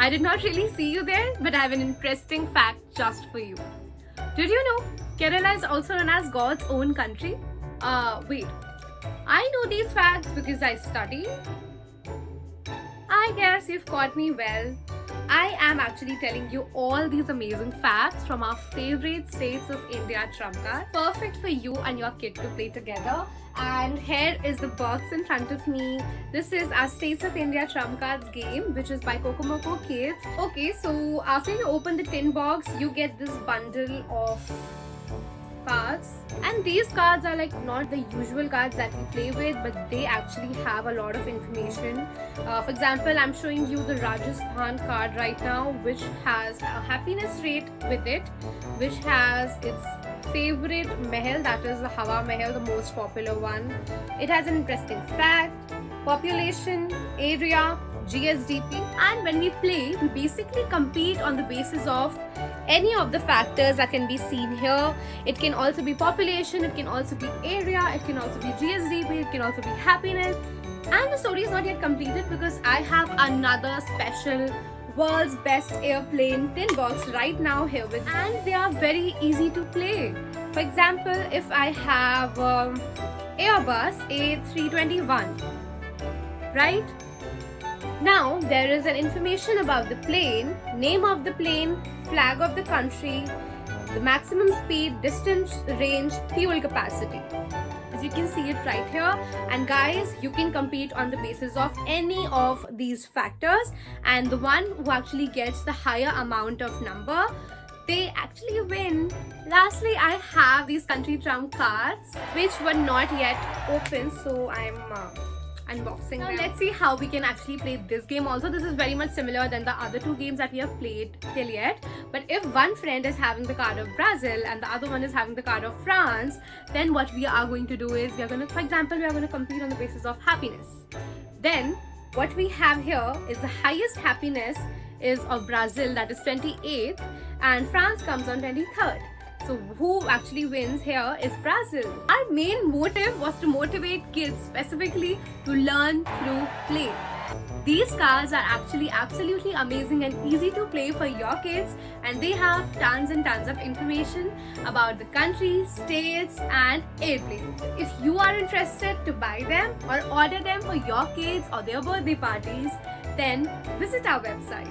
I did not really see you there, but I have an interesting fact just for you. Did you know Kerala is also known as God's own country? Wait. I know these facts because I study. I guess you've caught me well. I am actually telling you all these amazing facts from our favorite states of India trump cards. Perfect for you and your kid to play together. And here is the box in front of me. This is our States of India trump cards game, which is by Kokomoko Kids. Okay, so after you open the tin box, you get this bundle of cards, and these cards are like not the usual cards that we play with, but they actually have a lot of information. For example, I'm showing you the Rajasthan card right now, which has a happiness rate with it, which has its favorite mahal, that is the Hawa Mahal, the most popular one. It has an interesting fact, population, area, GSDP, and when we play, we basically compete on the basis of any of the factors that can be seen here. It can also be population, it can also be area, it can also be GSDP, it can also be happiness. And the story is not yet completed because I have another special world's best airplane tin box right now here with me, and they are very easy to play. For example, if I have Airbus A321, right? Now there is an information about the plane, name of the plane, flag of the country, the maximum speed, distance, range, fuel capacity. As you can see it right here. And guys, you can compete on the basis of any of these factors, and the one who actually gets the higher amount of number, they actually win. Lastly, I have these country trump cards which were not yet open, so I'm unboxing now them. Let's see how we can actually play this game also. This is very much similar than the other two games that we have played till yet. But if one friend is having the card of Brazil and the other one is having the card of France, then what we are going to do is, we are going to, for example, we are going to compete on the basis of happiness. Then what we have here is the highest happiness is of Brazil, that is 28th, and France comes on 23rd. So who actually wins here is Brazil. Our main motive was to motivate kids specifically to learn through play. These cards are actually absolutely amazing and easy to play for your kids, and they have tons and tons of information about the country, states and airplanes. If you are interested to buy them or order them for your kids or their birthday parties, then visit our website.